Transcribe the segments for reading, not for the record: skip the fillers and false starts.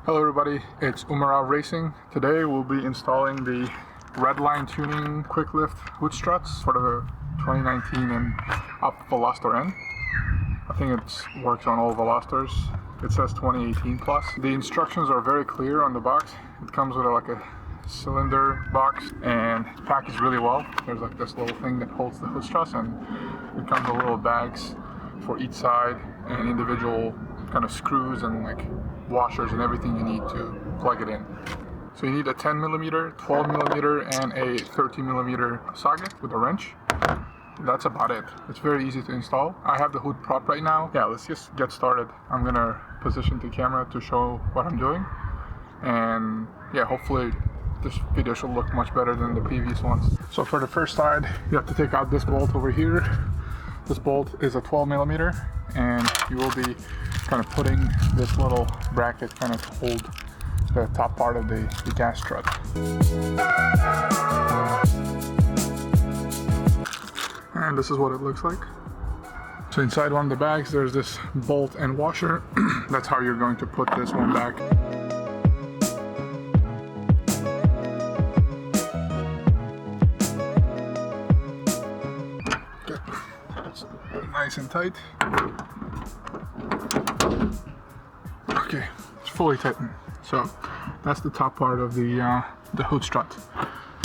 Hello everybody, it's Umarav Racing. Today we'll be installing the Redline tuning QuickLIFT hood struts for the 2019 and up Veloster N. I think it works on all Velosters. It says 2018 plus. The instructions are very clear on the box. It comes with like a cylinder box and packaged really well. There's like this little thing that holds the hood struts, and it comes with little bags for each side and individual kind of screws and like washers and everything you need to plug it in. So you need a 10mm, 12mm, and a 13mm socket with a wrench. That's about it. It's very easy to install. I have the hood prop right now. Yeah, let's just get started. I'm gonna position the camera to show what I'm doing, and yeah, hopefully this video should look much better than the previous ones. So for the first side, you have to take out this bolt over here. This bolt is a 12mm, and you will be kind of putting this little bracket kind of hold the top part of the gas strut. And this is what it looks like. So inside one of the bags there's this bolt and washer. That's how you're going to put this one back. Okay. It's nice and tight. Okay, it's fully tightened. So that's the top part of the hood strut.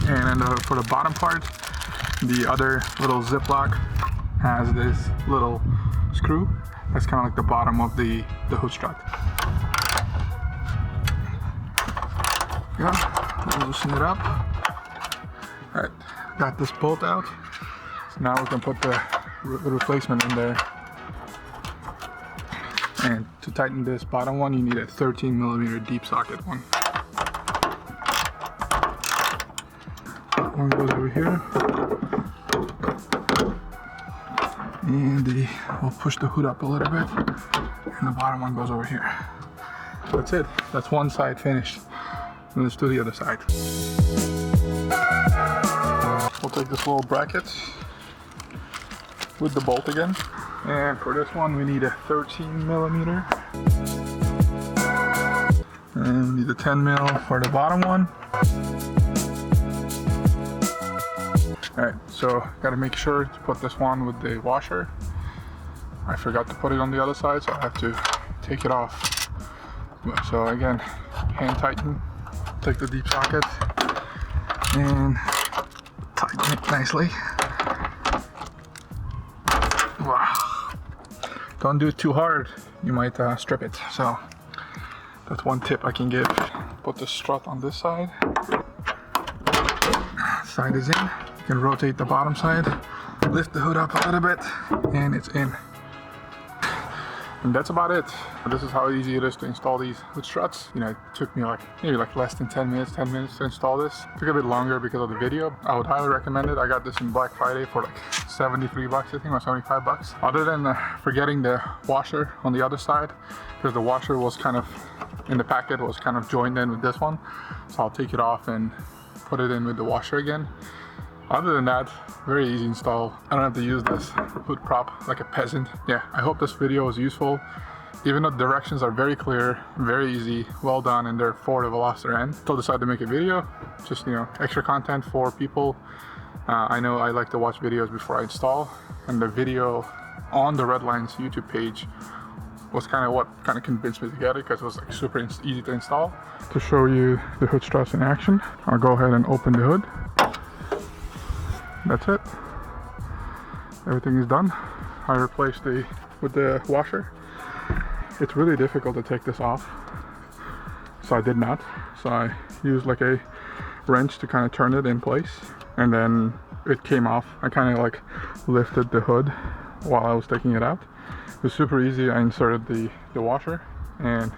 And for the bottom part, the other little ziplock has this little screw. That's kind of like the bottom of the hood strut. Yeah, loosen it up. All right, got this bolt out. So now we can put the replacement in there. And to tighten this bottom one, you need a 13mm deep socket one. That one goes over here. And we'll push the hood up a little bit. And the bottom one goes over here. That's it. That's one side finished. And let's do the other side. We'll take this little bracket with the bolt again. And for this one, we need a 13mm. And we need a 10mm for the bottom one. Alright, so gotta make sure to put this one with the washer. I forgot to put it on the other side, so I have to take it off. So again, hand tighten, take the deep socket, and tighten it nicely. Wow. Don't do it too hard, you might strip it. So that's one tip I can give. Put the strut on this side. Side is in. You can rotate the bottom side, lift the hood up a little bit, and it's in. And that's about it. This is how easy it is to install these hood struts. You know, it took me maybe less than 10 minutes to install this. It took a bit longer because of the video. I would highly recommend it. I got this in Black Friday for like 73 bucks, I think, or 75 bucks. Other than forgetting the washer on the other side, because the washer was kind of, in the packet, was kind of joined in with this one. So I'll take it off and put it in with the washer again. Other than that, very easy install. I don't have to use this hood prop like a peasant. Yeah, I hope this video was useful. Even though the directions are very clear, very easy, well done, and they're for the Veloster N. Still decided to make a video, just, you know, extra content for people. I know I like to watch videos before I install, and the video on the Redline's YouTube page was kind of what kind of convinced me to get it, because it was like super easy to install. To show you the hood struts in action, I'll go ahead and open the hood. That's it. Everything is done. I replaced with the washer. It's really difficult to take this off, so I did not. So I used like a wrench to kind of turn it in place, and then it came off. I kind of like lifted the hood while I was taking it out. It was super easy. I inserted the washer, and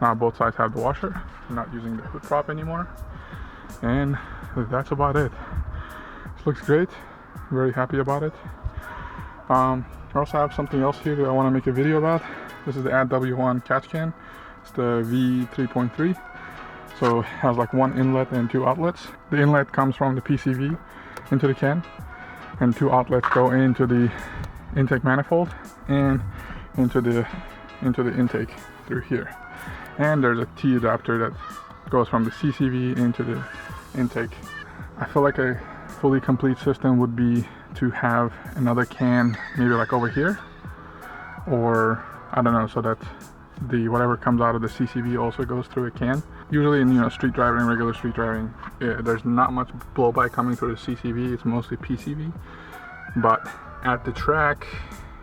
now both sides have the washer. I'm not using the hood prop anymore, and that's about it. This looks great. Very happy about it. I also have something else here that I want to make a video about. This is the AdW1 catch can. It's the V3.3. So it has like one inlet and two outlets. The inlet comes from the PCV into the can, and two outlets go into the intake manifold and into the intake through here. and there's a T adapter that goes from the CCV into the intake. I feel like a fully complete system would be to have another can maybe like over here, or I don't know, so that the whatever comes out of the CCV also goes through a can. Usually in, you know, street driving, regular street driving, there's not much blowby coming through the CCV. It's mostly PCV, but at the track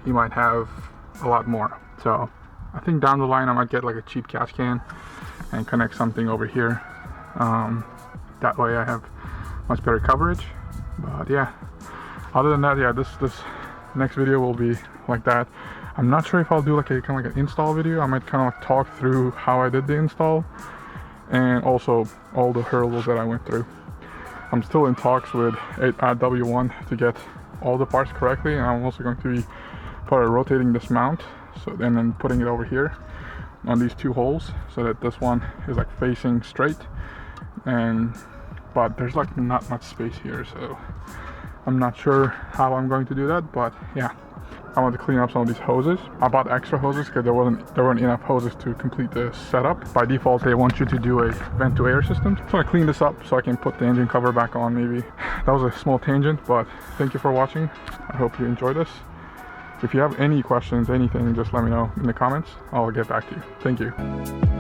you might have a lot more. So I think down the line I might get like a cheap catch can and connect something over here. That way I have much better coverage. But yeah, other than that, yeah, this next video will be like that. I'm not sure if I'll do like a kind of like an install video. I might kind of like talk through how I did the install and also all the hurdles that I went through. I'm still in talks with W1 to get all the parts correctly, and I'm also going to be probably rotating this mount, so and then putting it over here on these two holes so that this one is like facing straight, but there's like not much space here, so I'm not sure how I'm going to do that. But yeah, I want to clean up some of these hoses. I bought extra hoses because there weren't enough hoses to complete the setup. By default, they want you to do a vent to air system. So I cleaned this up so I can put the engine cover back on maybe. That was a small tangent, but thank you for watching. I hope you enjoyed this. If you have any questions, anything, just let me know in the comments. I'll get back to you. Thank you.